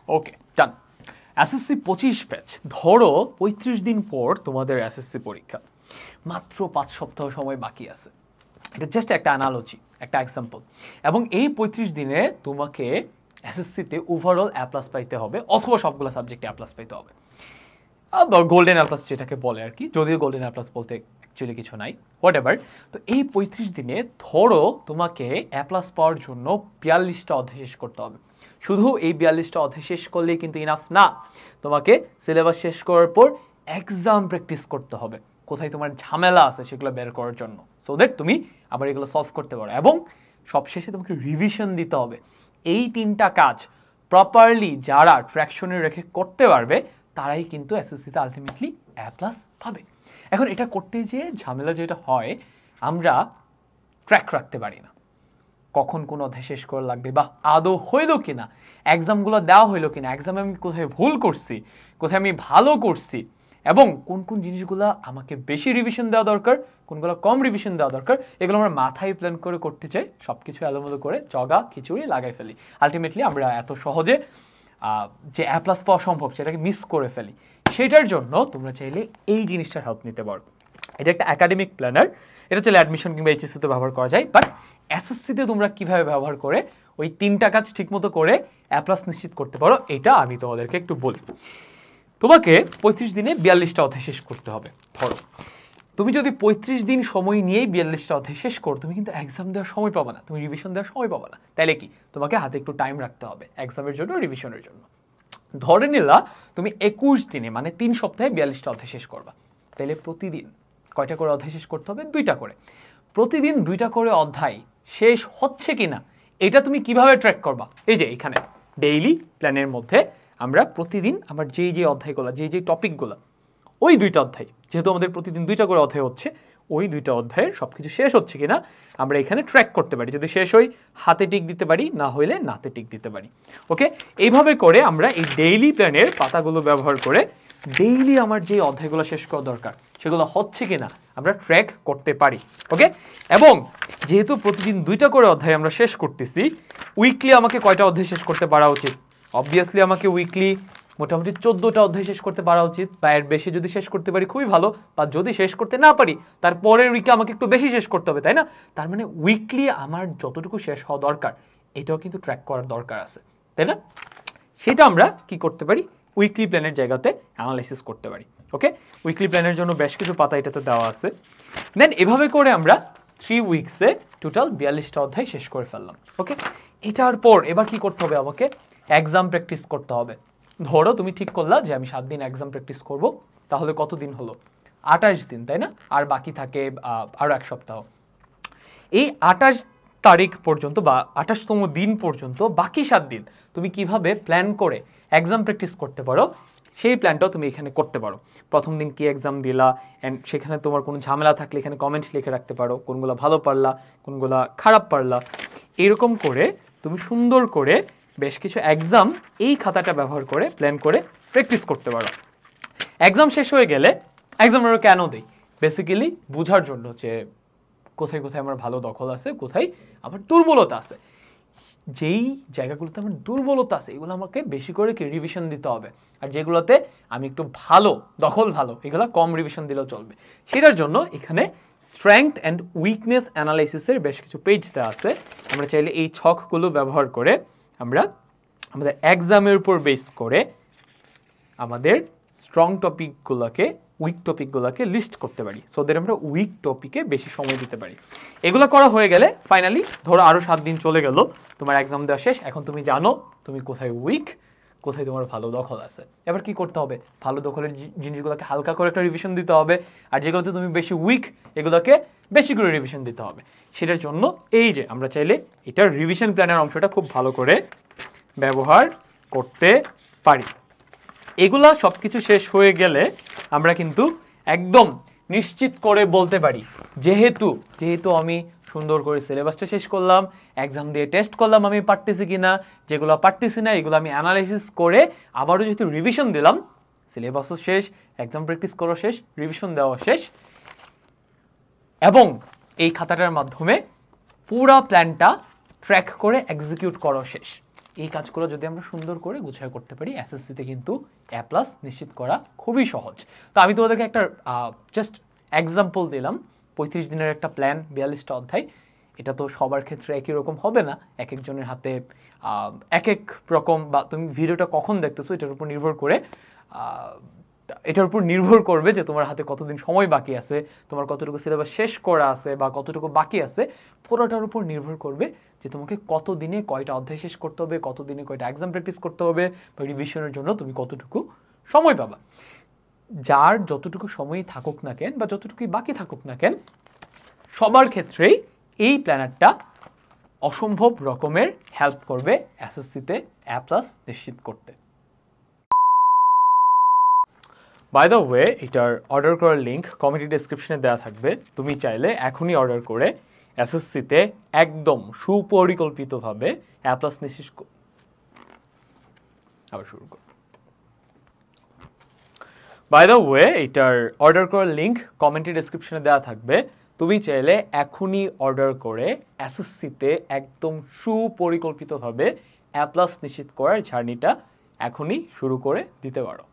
ওকে, ডান। SSC 25 batch, ধরো 35 দিন পর তোমাদের এসএসসি পরীক্ষা, মাত্র 5 সপ্তাহ সময় বাকি আছে। এটা জাস্ট একটা অ্যানালজি, একটা এক্সাম্পল। এবং এই 35 দিনে তোমাকে এসএসসিতে ওভারঅল A+ পাইতে হবে, অথবা সবগুলো সাবজেক্টে A+ পাইতে হবে, গোল্ডেন A+ যেটাকে বলে আর কি, যদিও গোল্ডেন A+ বলতে অ্যাকচুয়ালি কিছু নাই, হোয়াট এভার। তো এই 35 দিনে ধরো তোমাকে A+ পাওয়ার জন্য 42টা অধ্যায় শেষ করতে হবে। শুধু এই 42টা অধ্যায় শেষ করলেই কিন্তু ইনাফ না, তোমাকে সিলেবাস শেষ করার পর এক্সাম প্র্যাকটিস করতে হবে, কোথায় তোমার ঝামেলা আছে সেগুলো বের করার জন্য, সো দ্যাট তুমি আবার এগুলো সলভ করতে পারো। এবং সবশেষে তোমাকে রিভিশন দিতে হবে। এই 3টা কাজ প্রপারলি যারা ট্র্যাকশনে রেখে করতে পারবে তারাই কিন্তু এসএসসিতে আলটিমেটলি A+ পাবে। এখন এটা করতে যেয়ে ঝামেলা যেটা হয়, আমরা ট্র্যাক রাখতে পারি না, কখন কোন অধ্যায় শেষ করা লাগবে, বা আদৌ হইলো কিনা, এক্সামগুলো দেওয়া হইলো কিনা, এক্সামে আমি কোথায় ভুল করছি, কোথায় আমি ভালো করছি, এবং কোন কোন জিনিসগুলো আমাকে বেশি রিভিশন দেওয়া দরকার, কোনগুলো কম রিভিশন দেওয়া দরকার, এগুলো আমরা মাথায় প্ল্যান করে করতে চাই, সব কিছু এলোমেলো করে জগা খিচুড়ি লাগাই ফেলি। আলটিমেটলি আমরা এত সহজে যে A+ পাওয়া সম্ভব সেটাকে মিস করে ফেলি। সেটার জন্য তোমরা চাইলে এই জিনিসটার হেল্প নিতে পারো। এটা একটা একাডেমিক প্ল্যানার, এটা চাইলে অ্যাডমিশন কিংবা এইচএসসিতে ব্যবহার করা যায়, বাট এসএসসিতে তোমরা কিভাবে ব্যবহার করে ওই 3টা কাজ ঠিকমতো করে A+ নিশ্চিত করতে পারো, এটা আমি তোমাদেরকে একটু বলি। তোমাকে 35 দিনে 42টা অধ্যায় শেষ করতে হবে। ধরো তুমি যদি 35 দিন সময় নিয়েই 42টা অধ্যায় শেষ করো, তুমি কিন্তু এক্সাম দেওয়ার সময় পাবা না, তুমি রিভিশন দেওয়ার সময় পাবা না। তাইলে কি, তোমাকে হাতে একটু টাইম রাখতে হবে এক্সামের জন্য, রিভিশনের জন্য। ধরে নিলা তুমি 21 দিনে মানে 3 সপ্তাহে 42টা অধ্যায় শেষ করবা, তাহলে প্রতিদিন কয়টা করে অধ্যায় শেষ করতে হবে? 2টা করে। প্রতিদিন 2টা করে অধ্যায় শেষ হচ্ছে কিনা এটা তুমি কিভাবে ট্র্যাক করবা? এই যে এখানে ডেইলি প্ল্যানের মধ্যে আমরা প্রতিদিন আমার যেই অধ্যায়গুলো, যেই টপিকগুলো, ওই 2টা অধ্যায়, যেহেতু আমাদের প্রতিদিন 2টা করে অধ্যায় হচ্ছে, ওই 2টা অধ্যায়ের সবকিছু শেষ হচ্ছে কিনা আমরা এখানে ট্র্যাক করতে পারি। যদি শেষ হই হাতে টিক দিতে পারি, না হইলে নাতে টিক দিতে পারি। ওকে, এইভাবে করে আমরা এই ডেইলি প্ল্যানের পাতাগুলো ব্যবহার করে ডেইলি আমার যে অধ্যায়গুলো শেষ করা দরকার সেগুলো হচ্ছে কিনা আমরা ট্র্যাক করতে পারি। ওকে, এবং যেহেতু প্রতিদিন 2টা করে অধ্যায় আমরা শেষ করতেছি, উইকলি আমাকে কয়টা অধ্যায় শেষ করতে পারা উচিত? অবভিয়াসলি আমাকে উইকলি মোটামুটি 14টা অধ্যায় শেষ করতে পারা উচিত, বা এর বেশি যদি শেষ করতে পারি খুবই ভালো, বা যদি শেষ করতে না পারি তার পরের উইকে আমাকে একটু বেশি শেষ করতে হবে, তাই না? তার মানে উইকলি আমার যতটুকু শেষ হওয়া দরকার এটাও কিন্তু ট্র্যাক করার দরকার আছে, তাই না? সেটা আমরা কি করতে পারি? উইকলি প্ল্যানের জায়গাতে অ্যানালাইসিস করতে পারি। ওকে, উইকলি প্ল্যানের জন্য বেশ কিছু পাতা এটাতে দেওয়া আছে। দেন এভাবে করে আমরা 3 উইকসে টোটাল 42টা অধ্যায় শেষ করে ফেললাম। ওকে, এটার পর এবার কি করতে হবে? আমাকে এক্সাম প্র্যাকটিস করতে হবে। ধরো তুমি ঠিক করলা যে আমি 7 দিন এক্সাম প্র্যাকটিস করব, তাহলে কত দিন হলো? 28 দিন, তাই না? আর বাকি থাকে আরও 1 সপ্তাহ। এই 28 তারিখ পর্যন্ত বা 28তম দিন পর্যন্ত বাকি 7 দিন তুমি কিভাবে প্ল্যান করে এক্সাম প্র্যাকটিস করতে পারো সেই প্ল্যানটাও তুমি এখানে করতে পারো। প্রথম দিন কি এক্সাম দিলা, অ্যান্ড সেখানে তোমার কোনো ঝামেলা থাকলে এখানে কমেন্ট লিখে রাখতে পারো, কোনগুলো ভালো পারলা, কোনগুলো খারাপ পারলা। এরকম করে তুমি সুন্দর করে বেশ কিছু এক্সাম এই খাতাটা ব্যবহার করে প্ল্যান করে প্র্যাকটিস করতে পারো। এক্সাম শেষ হয়ে গেলে, এক্সাম আমরা কেন দিই? বেসিক্যালি বোঝার জন্য যে কোথায় কোথায় আমার ভালো দখল আছে, কোথায় আমার দুর্বলতা আছে। যেই জায়গাগুলোতে আমার দুর্বলতা আছে এগুলো আমাকে বেশি করে কি রিভিশন দিতে হবে, আর যেগুলোতে আমি একটু ভালো দখল ভালো এগুলো কম রিভিশন দিলেও চলবে। সেটার জন্য এখানে স্ট্রেংথ অ্যান্ড উইকনেস অ্যানালাইসিসের বেশ কিছু পেজ দেওয়া আছে। আমরা চাইলে এই ছকগুলো ব্যবহার করে আমরা আমাদের এক্সামের উপর বেস করে আমাদের স্ট্রং টপিকগুলোকে, উইক টপিকগুলোকে লিস্ট করতে পারি, সো দ্যাট আমরা উইক টপিকে বেশি সময় দিতে পারি। এগুলো করা হয়ে গেলে ফাইনালি ধরো আরও 7 দিন চলে গেল, তোমার এক্সাম দেওয়া শেষ। এখন তুমি জানো তুমি কোথায় উইক, কোথায় তোমার ভালো দখল আছে। এবার কি করতে হবে? ভালো দখলের জিনিসগুলোকে হালকা করে একটা রিভিশন দিতে হবে, আর যেগুলোতে তুমি বেশি উইক এগুলোকে বেশি করে রিভিশন দিতে হবে। সেটার জন্য এই যে আমরা চাইলে এটার রিভিশন প্ল্যানের অংশটা খুব ভালো করে ব্যবহার করতে পারি। এগুলা সব কিছু শেষ হয়ে গেলে আমরা কিন্তু একদম নিশ্চিত করে বলতে পারি, যেহেতু আমি সুন্দর করে সিলেবাসটা শেষ করলাম, এক্সাম দিয়ে টেস্ট করলাম আমি পারতেছি কিনা, যেগুলো পারতেছি না এগুলো আমি অ্যানালাইসিস করে আবারও যেহেতু রিভিশন দিলাম, সিলেবাসও শেষ, এক্সাম প্র্যাকটিস করা শেষ, রিভিশন দেওয়া শেষ, এবং এই খাতাটার মাধ্যমে পুরো প্ল্যানটা ট্র্যাক করে এক্সিকিউট করা শেষ। এই কাজগুলো যদি আমরা সুন্দর করে গুছিয়ে করতে পারি, এসএসসিতে কিন্তু A+ নিশ্চিত করা খুবই সহজ। তো আমি তোমাদেরকে একটা জাস্ট এক্সাম্পল দিলাম। 35 দিনের একটা প্ল্যান, 42টা অধ্যায়। এটা তো সবার ক্ষেত্রে একই রকম হবে না, এক একজনের হাতে এক এক রকম, বা তুমি ভিডিওটা কখন দেখতেছো এটার উপর নির্ভর করবে যে তোমার হাতে কতদিন সময় বাকি আছে, তোমার কতটুকু সিলেবাস শেষ করা আছে বা কতটুকু বাকি আছে, পুরোটার উপর নির্ভর করবে যে তোমাকে কত দিনে কয়টা অধ্যায় শেষ করতে হবে, কত দিনে কয়টা এক্সাম প্র্যাকটিস করতে হবে, বা রিভিশনের জন্য তুমি কতটুকু সময় পাবা। যার যতটুকু সময়ই থাকুক না কেন বা যতটুকুই বাকি থাকুক না কেন, সবার ক্ষেত্রেই এই প্ল্যানারটা অসম্ভব রকমের হেল্প করবে এসএসসিতে A+ নিশ্চিত করতে। বাই দ্য ওয়ে, এটার অর্ডার করার লিঙ্ক কমেন্ট ডেসক্রিপশনে দেওয়া থাকবে। তুমি চাইলে এখনই অর্ডার করে এসএসসিতে একদম সুপরিকল্পিতভাবে A+ নিশ্চিত আবার শুরু করো। বাই দ্য ওয়ে, এটার অর্ডার করার লিঙ্ক কমেন্ট ডেসক্রিপশনে দেওয়া থাকবে। তুমি চাইলে এখনই অর্ডার করে এসএসসিতে একদম সুপরিকল্পিতভাবে A+ নিশ্চিত করার জার্নিটা এখনই শুরু করে দিতে পারো।